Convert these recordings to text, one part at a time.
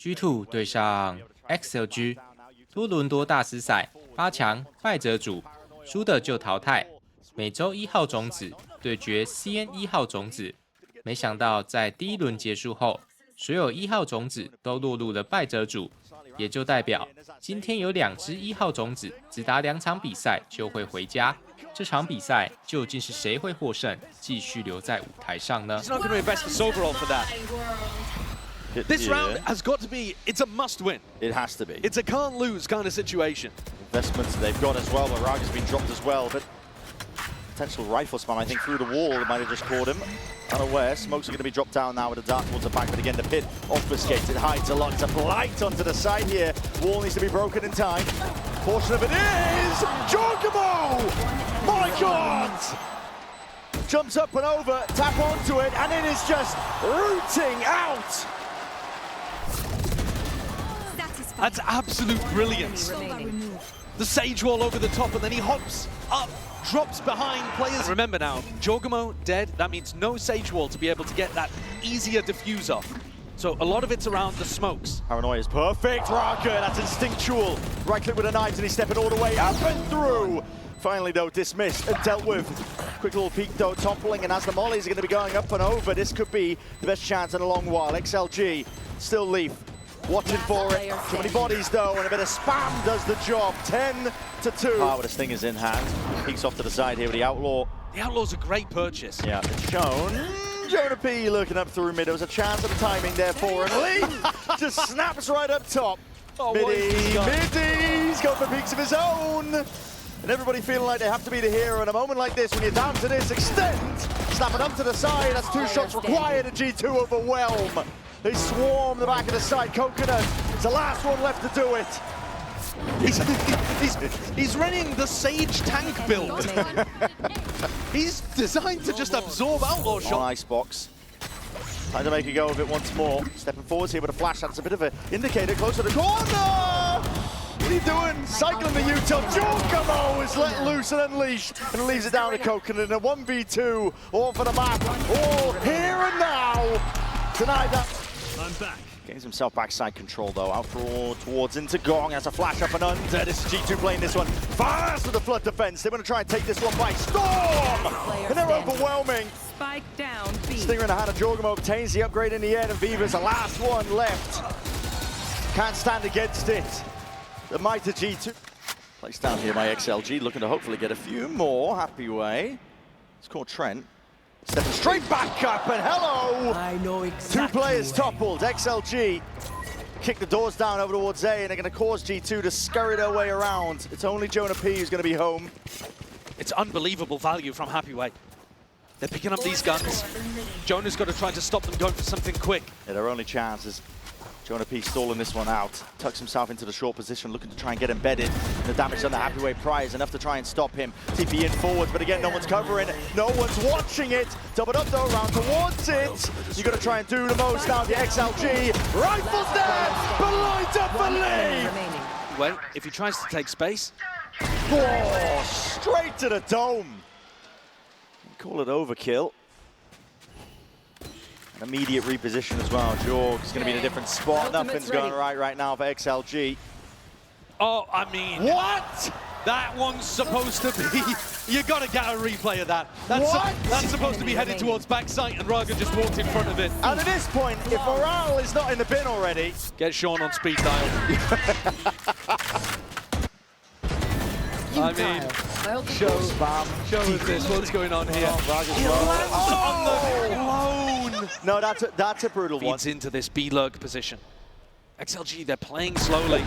G2 對上 XLG 多倫多大師賽8強敗者組，輸的就淘汰。每周1號種子對決 CN 1號種子，沒想到在第一輪結束後，所有1號種子都落入了敗者組，也就代表今天有2支1號種子只打2場比賽就會回家。這場比賽究竟是誰會獲勝，繼續留在舞台上呢？ This round has got to be, it's a must win. It has to be. It's a can't lose kind of situation. Investments they've got as well, but Raga's been dropped as well, but potential rifle spam, I think, through the wall. It might have just caught him unaware. Smokes are going to be dropped down now with the dart towards the back, but again, the pit obfuscates. It hides a lot. It's a blight onto the side here. Wall needs to be broken in time. Portion of it is Jorgamo! My God! Jumps up and over, tap onto it, and it is just rooting out! That's absolute brilliance. The Sage Wall over the top, and then he hops up, drops behind players. And remember now, Jorgamo dead, that means no Sage Wall to be able to get that easier diffuser. So a lot of it's around the smokes. Paranoia is perfect, Raga, that's instinctual. Right click with the knives, and he's stepping all the way up and through. Finally though, dismissed and dealt with. Quick little peek though, toppling, and as the mollies are going to be going up and over, this could be the best chance in a long while. XLG, still Leaf. Watching for it. Too many bodies though, and a bit of spam does the job. 10-2. Ah, with a Stinger's in hand. Peeks off to the side here with the Outlaw. The Outlaw's a great purchase. Yeah, it's shown. Jonah P looking up through mid. There was a chance of the timing there for him. Lee just snaps right up top. Oh, Middy's got the peaks of his own. And everybody feeling like they have to be the hero in a moment like this when you're down to this extent. Snap it up to the side. That's 2 shots required. A G2 overwhelm. They swarm the back of the side. Coconut, it's the last one left to do it. He's running the Sage tank build. He's designed to just absorb Outlaw shots. Icebox. Time to make a go of it once more. Stepping forwards here with a flash. That's a bit of an indicator. Close to the corner. What are you doing? Cycling the U-turn. Jorgamo is let loose and unleashed and leaves it down to Coconut in a 1v2. All for the map. All here and now. Tonight that. I'm back. Gains himself backside control though, out towards into Gong, has a flash up and under. This is G2 playing this one fast with the flood defense. They want to try and take this one by storm, and they're overwhelming. Spike down, B. Stinger in the hand of Jorgamo obtains the upgrade in the end, and Viva's the last one left. Can't stand against it. The might of G2. Placed down here by XLG, looking to hopefully get a few more. Happy way. It's called Trent. Stepping straight back up, and hello! I know exactly. 2 players toppled. XLG kick the doors down over towards A, and they're going to cause G2 to scurry their way around. It's only Jonah P who's going to be home. It's unbelievable value from Happy Way. They're picking up these guns. Jonah's got to try to stop them going for something quick. Yeah, their only chance is Jonah P stalling this one out. Tucks himself into the short position, looking to try and get embedded. The damage on the Happy Way Pry is enough to try and stop him. TP in forwards, but again, no one's covering it. No one's watching it. Doubled up though, round towards it. You got to try and do the most now. The XLG rifles there, but lines up for Lee. Well, if he tries to take space. Oh, straight to the dome. Call it overkill. An immediate reposition as well. Jorg is going to be in a different spot. Nothing's going right now for XLG. Oh, I mean... What? That one's supposed to be... You got to get a replay of that. That's supposed to be headed towards backside, and Raga just walked in front of it. And at this point, if Morale is not in the bin already... Get Sean on speed dial. I mean, show us this. What's going on here? On the clone. No, that's a brutal one. Feeds into this B-lurk position. XLG, they're playing slowly.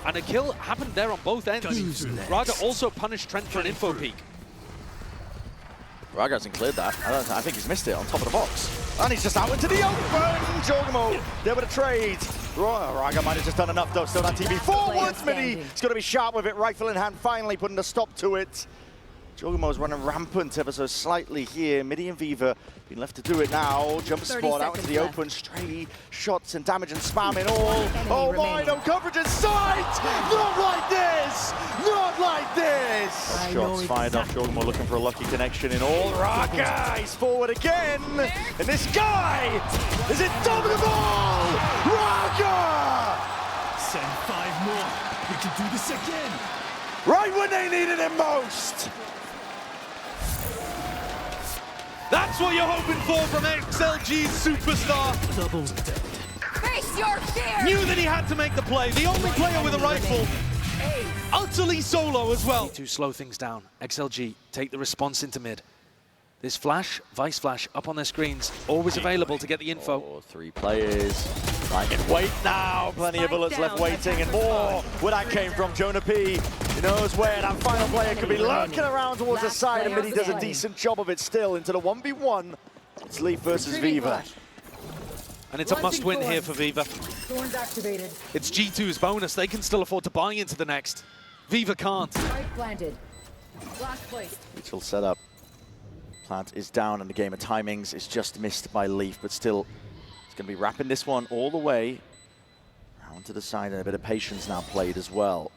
And a kill happened there on both ends. Raga also punished Trent for an info peek. Raga hasn't cleared that. I think he's missed it on top of the box. And he's just out into the open. Jorgamo there with a trade. Raga might have just done enough though. Still that TV forwards. Middy. He's got to be sharp with it. Rifle in hand, finally putting a stop to it. Jorgamo's running rampant ever so slightly here. Midi and Viva being left to do it now. Jump 30 spot out into the seconds open. Stray shots and damage and spamming all. Oh my, no coverage in sight! Not like this! Not like this! Shots fired off. Jorgamo looking for a lucky connection in all. Raga, he's forward again! And this guy is indomitable! Raga! Send 5 more. We can do this again. Right when they needed him most! That's what you're hoping for from XLG's superstar. Doubles dead. Face your fear! Knew that he had to make the play. The only player with a rifle. Utterly solo as well. To slow things down. XLG take the response into mid. This flash, Vice Flash, up on their screens, always available to get the info. 3 players. I can wait now. Plenty of bullets left waiting and more. Where that came from, Jonah P. He knows where that final player could be lurking around towards the side, and Midi does a decent job of it still into the 1v1. It's Leaf versus Viva. And it's a must-win here for Viva. Thorns activated. It's G2's bonus. They can still afford to buy into the next. Viva can't. Spike planted. Blast placed. Mutual setup. Plant is down, and the game of timings is just missed by Leaf, but still, it's going to be wrapping this one all the way around to the side, and a bit of patience now played as well.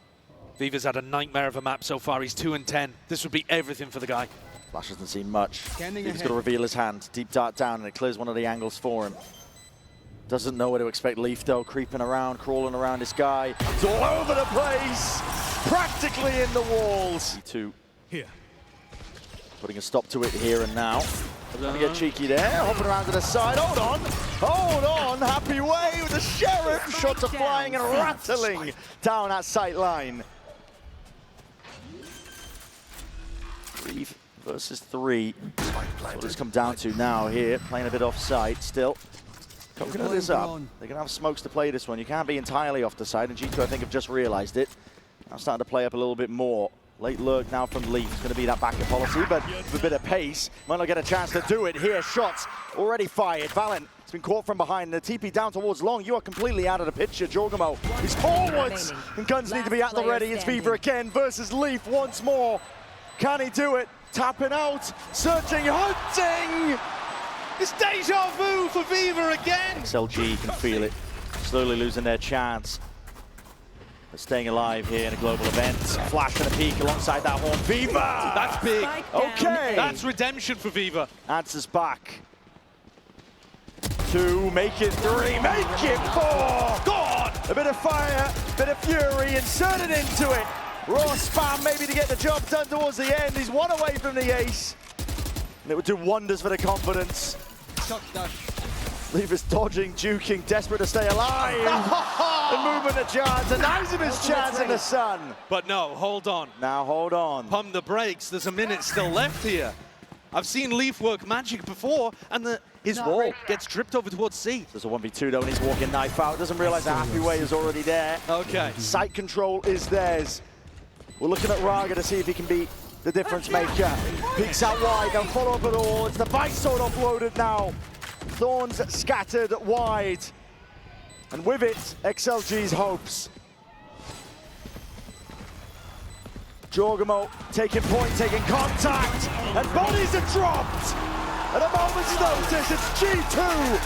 Viva's had a nightmare of a map so far. He's 2-10. This would be everything for the guy. Flash hasn't seen much. He's got to reveal his hand. Deep dart down, and it clears one of the angles for him. Doesn't know where to expect Leaf, though, creeping around, crawling around this guy. It's all over the place, practically in the walls. Two. Here. Putting a stop to it here and now. Trying to get cheeky there, hopping around to the side. Hold on, hold on. Happy way with the Sheriff. Shots are flying and rattling down that sight line. 3 versus 3. That's what it's come down to now here. Playing a bit off-site still. Coconut is up. They're going to have smokes to play this one. You can't be entirely off the side, and G2, I think, have just realized it. Now starting to play up a little bit more. Late lurk now from Leaf. It's going to be that backup policy, but with a bit of pace, might not get a chance to do it here. Shots already fired. Valen has been caught from behind. The TP down towards Long. You are completely out of the picture. Jorgamo is forwards, and guns need to be at the ready. It's Viva again versus Leaf once more. Can he do it? Tapping out, searching, hunting! It's deja vu for Viva again! XLG can feel it, slowly losing their chance. But staying alive here in a global event. Flash and a peek alongside that horn. Viva! That's big. Okay. That's redemption for Viva. Answers back. 2, make it 3, make it 4! God! A bit of fire, bit of fury, inserted into it. Raw spam maybe to get the job done towards the end. He's 1 away from the ace. And it would do wonders for the confidence. Leaf is dodging, juking, desperate to stay alive. The movement of Jan denies him his chance in the sun. But no, hold on. Now hold on. Pump the brakes. There's a minute still left here. I've seen Leaf work magic before, and his wall gets dripped over towards C. There's a 1v2 though, and he's walking knife out. Doesn't realize the happy way is already there. Okay. Sight control is theirs. We're looking at Raga to see if he can be the difference maker. Peeks out wide, don't follow up at all. It's the Vice Sword offloaded now. Thorns scattered wide. And with it, XLG's hopes. Jorgamo taking point, taking contact, and bodies are dropped. At a moment's notice, it's G2